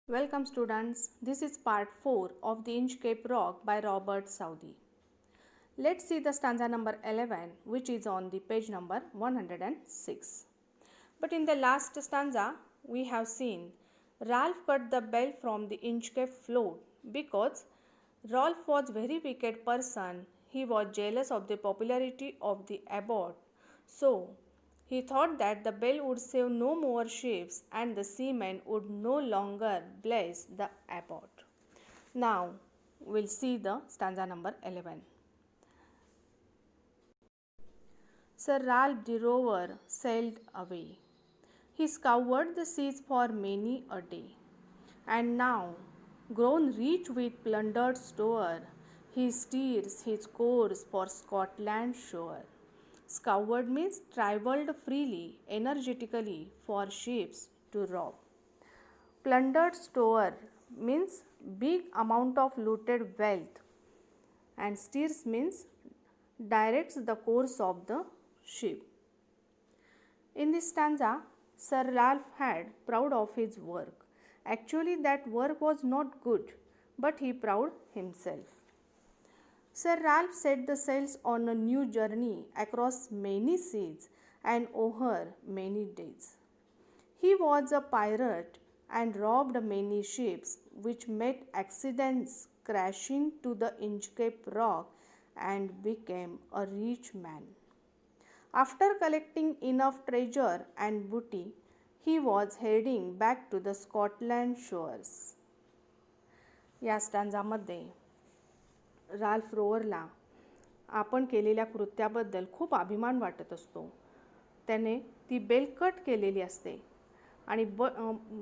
Welcome students, this is part 4 of the Inchcape Rock by Robert Southey. Let's see the stanza number 11 which is on the page number 106. But in the last stanza we have seen Ralph cut the bell from the Inchcape float because Ralph was very wicked person. He was jealous of the popularity of the abbot. So he thought that the bell would save no more ships and the seamen would no longer bless the abbot. Now we'll see the stanza number 11. Sir Ralph the rover sailed away. He scoured the seas for many a day, and now, grown rich with plundered store, he steers his course for Scotland's shore. Scoured means travelled freely, energetically for ships to rob. Plundered store means big amount of looted wealth, and steers means directs the course of the ship. In this stanza, Sir Ralph had proud of his work. Actually, that work was not good, but he proud himself. Sir Ralph set the sails on a new journey across many seas and over many days. He was a pirate and robbed many ships, which met accidents crashing to the Inchcape Rock and became a rich man. After collecting enough treasure and booty, he was heading back to the Scotland shores. या स्टँजामध्ये Ralph रोवरला आपण केलेल्या कृत्याबद्दल खूप अभिमान वाटत असतो. त्याने ती bell cut केलेली असते आणि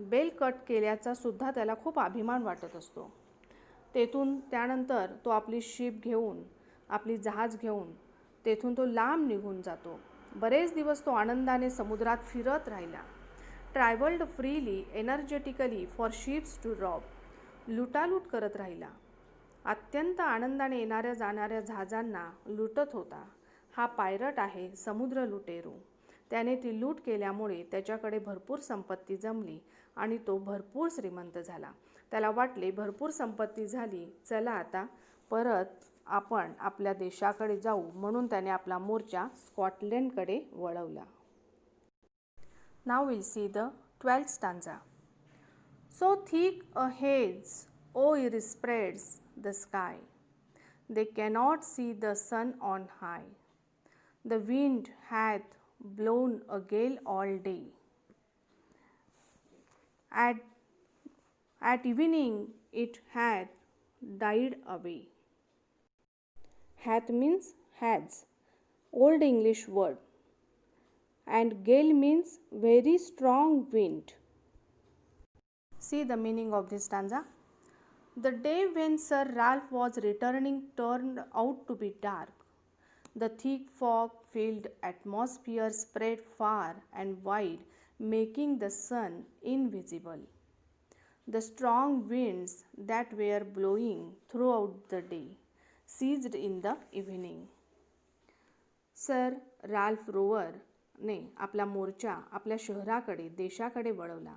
बेल कट केल्याचा सुद्धा त्याला खूप अभिमान वाटत असतो. तेथून त्यानंतर तो आपली शिप घेऊन आपली जहाज घेऊन तेथून तो लांब निघून जातो. बरेच दिवस तो आनंदाने समुद्रात फिरत राहिला. Travelled freely energetically for ships to rob. लुटालूट करत राहिला. अत्यंत आनंदाने येणाऱ्या जाणाऱ्या जहाजांना लुटत होता. हा पायरट आहे, समुद्र लुटेरू. त्याने ती लूट केल्यामुळे त्याच्याकडे भरपूर संपत्ती जमली आणि तो भरपूर श्रीमंत झाला. त्याला वाटले भरपूर संपत्ती झाली, चला आता परत आपण आपल्या देशाकडे जाऊ, म्हणून त्याने आपला मोर्चा स्कॉटलंडकडे वळवला. Now we'll see the 12th stanza. So thick a haze o'er spreads the sky, they cannot see the sun on high. The wind hath blown a gale all day. At evening it hath died away. Hath means has, Old English word, and gale means very strong wind. See the meaning of this stanza. The day when Sir Ralph was returning turned out to be dark. The thick fog-filled atmosphere spread far and wide, making the sun invisible. The strong winds that were blowing throughout the day ceased in the evening. Sir Ralph रोवरने आपला मोर्चा आपल्या शहराकडे देशाकडे वळवला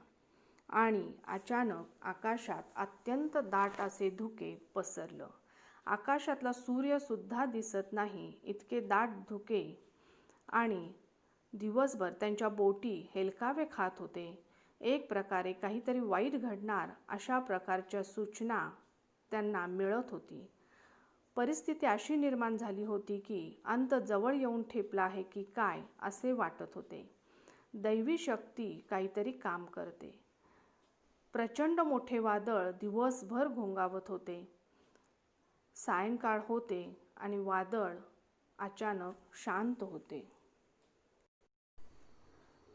आणि अचानक आकाशात अत्यंत दाट असे धुके पसरलं. आकाशातला सूर्यसुद्धा दिसत नाही इतके दाट धुके, आणि दिवसभर त्यांच्या बोटी हेलकावे खात होते. एक प्रकारे काहीतरी वाईट घडणार अशा प्रकारच्या सूचना त्यांना मिळत होती. परिस्थिती अशी निर्माण झाली होती की अंत जवळ येऊन ठेपला आहे की काय असे वाटत होते. दैवी शक्ती काहीतरी काम करते. प्रचंड मोठे वादळ दिवसभर घोंगावत होते. सायंकाळ होते आणि वादळ अचानक शांत होते.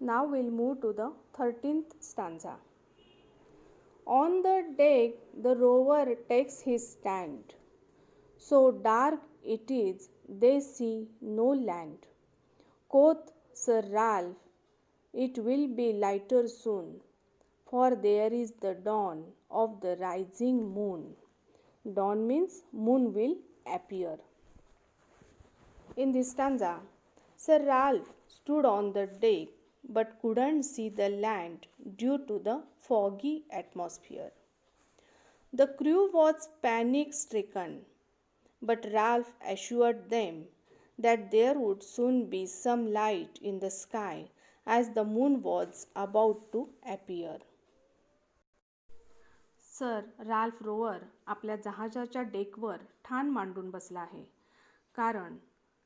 Now we'll move to the 13th stanza. On the deck the rover takes his stand. So dark it is they see no land. Quoth Sir Ralph, it will be lighter soon, for there is the dawn of the rising moon. Dawn means moon will appear. In this stanza, Sir Ralph stood on the deck but couldn't see the land due to the foggy atmosphere. The crew was panic stricken, but Ralph assured them that there would soon be some light in the sky as the moon was about to appear. Sir Ralph rover आपल्या जहाजाच्या डेकवर ठाण मांडून बसला आहे, कारण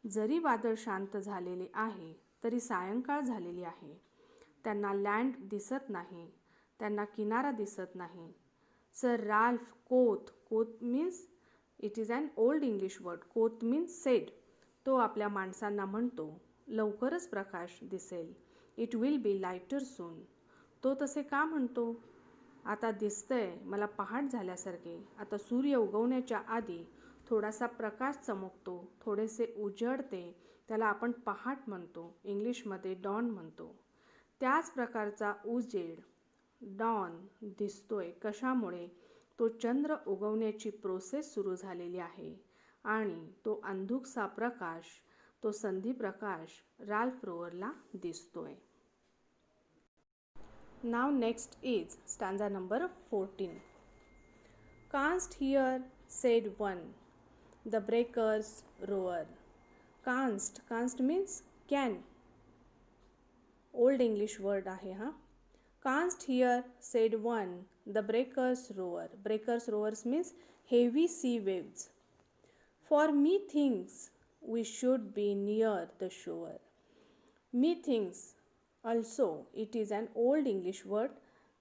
जरी वादळ शांत झालेले आहे तरी सायंकाळ झालेली आहे. त्यांना लँड दिसत नाही, त्यांना किनारा दिसत नाही. Sir Ralph quoth means it is an old English word. Quoth means said. तो आपल्या माणसांना म्हणतो, लवकरच प्रकाश दिसेल. It will be lighter soon. तो तसे का म्हणतो? आता दिसतंय मला पहाट झाल्यासारखे. आता सूर्य उगवण्याच्या आधी थोडासा प्रकाश चमकतो, थोडेसे उजळते, त्याला आपण पहाट म्हणतो, इंग्लिशमध्ये डॉन म्हणतो. त्याच प्रकारचा उजेड डॉन दिसतोय. कशामुळे? तो चंद्र उगवण्याची प्रोसेस सुरू झालेली आहे आणि तो अंधुकसा प्रकाश, तो संधी प्रकाश राल्फ रोवरला दिसतोय. Now next is stanza number 14. Canst hear, said one, the breakers roar. Canst means can. Old English word आहे हा. Canst hear, said one, the breakers roar. Breakers roars means heavy sea waves. For methinks we should be near the shore. Methinks also, it is an old English word.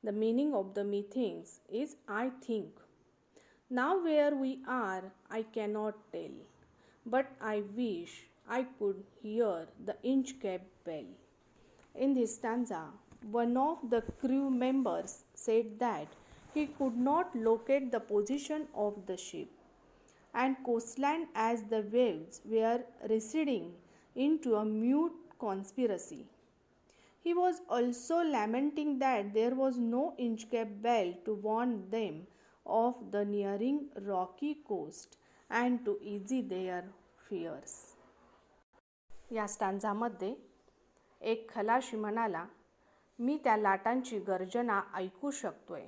The meaning of the methinks is I think. Now where we are, I cannot tell, but I wish I could hear the Inchcape bell. In this stanza, one of the crew members said that he could not locate the position of the ship and coastline as the waves were receding into a mute conspiracy. He was also lamenting that there was no Inchcape bell to warn them of the nearing rocky coast and to ease their fears. या स्टांजामध्ये एक खलाशी म्हणाला, मी त्या लाटांची गर्जना ऐकू शकतोय.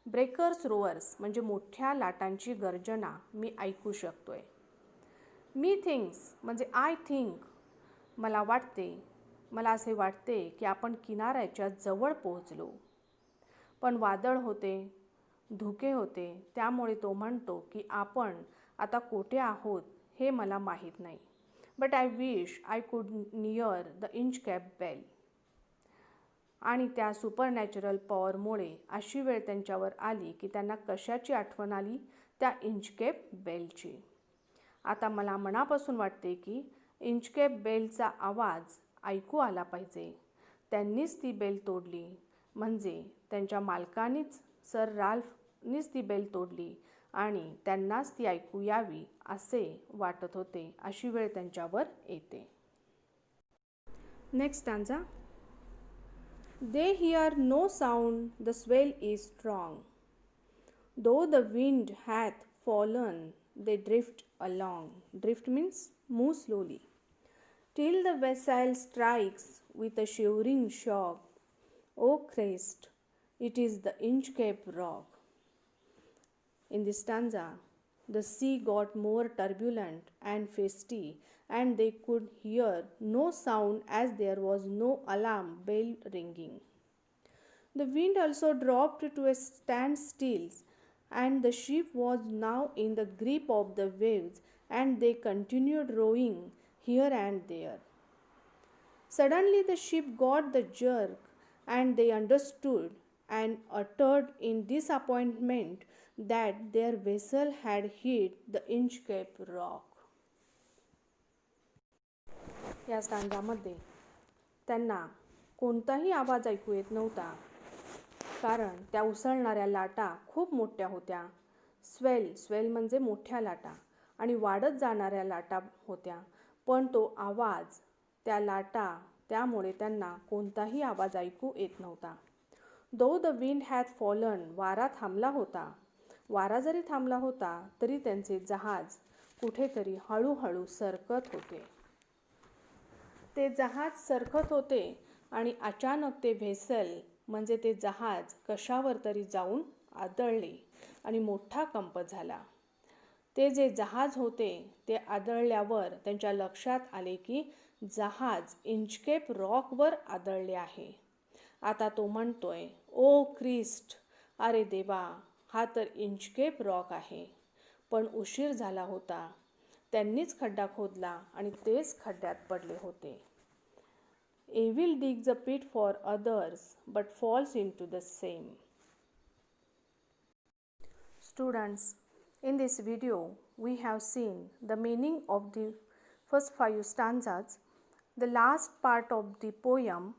Breakers rovers म्हणजे मोठ्या लाटांची गर्जना मी ऐकू शकतोय. मी थिंक्स म्हणजे आय थिंक, मला असे वाटते की आपण किनाऱ्याच्या जवळ पोहोचलो. पण वादळ होते, धुके होते, त्यामुळे तो म्हणतो की आपण आता कोठे आहोत हे मला माहीत नाही. But I wish I could near the Inchcape bell. आणि त्या सुपरनॅचरल पॉवरमुळे अशी वेळ त्यांच्यावर आली की त्यांना कशाची आठवण आली? त्या इंचकॅप बेलची. आता मला मनापासून वाटते की इंचकॅप बेलचा आवाज ऐकू आला पाहिजे. त्यांनीच ती बेल तोडली, म्हणजे त्यांच्या मालकानीच, सर राल्फनीच ती बेल तोडली आणि त्यांनाच ती ऐकू यावी असे वाटत होते. अशी वेळ त्यांच्यावर येते. Next स्टॅन्झा. They hear no sound, the swell is strong. Though the wind hath fallen, they drift along. Drift means move slowly. Till the vessel strikes with a shivering shock. O crest, it is the Inchcape rock. In this stanza, the sea got more turbulent and feisty, and they could hear no sound as there was no alarm bell ringing. The wind also dropped to a standstill, and the ship was now in the grip of the waves, and they continued rowing here and there. Suddenly the ship got the jerk, and they understood and uttered in disappointment that their vessel had hit the Inchcape rock. या स्टांजामध्ये त्यांना कोणताही आवाज ऐकू येत नव्हता, कारण त्या उसळणाऱ्या लाटा खूप मोठ्या होत्या. स्वेल म्हणजे मोठ्या लाटा आणि वाढत जाणाऱ्या लाटा होत्या. पण तो आवाज, त्या लाटा, त्यामुळे त्यांना कोणताही आवाज ऐकू येत नव्हता. Though the wind hath fallen, वारा थांबला होता. वारा जरी थांबला होता तरी त्यांचे जहाज कुठेतरी हळूहळू सरकत होते. ते जहाज सरकत होते आणि अचानक ते व्हेसल म्हणजे ते जहाज कशावर तरी जाऊन आदळले आणि मोठा कंप झाला. ते जे जहाज होते ते आदळल्यावर त्यांच्या लक्षात आले की जहाज इंचकेप रॉकवर आदळले आहे. आता तो म्हणतोय, ओ ख्रिस्ट, अरे देवा, हा तर इंचकेप रॉक आहे. पण उशीर झाला होता. त्यांनीच खड्डा खोदला आणि तेच खड्ड्यात पडले होते. Evil digs a pit for others but falls into the same. Students, in this video we have seen the meaning of the first 5 stanzas. The last part of the poem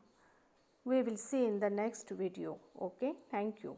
we will see in the next video. Okay, thank you.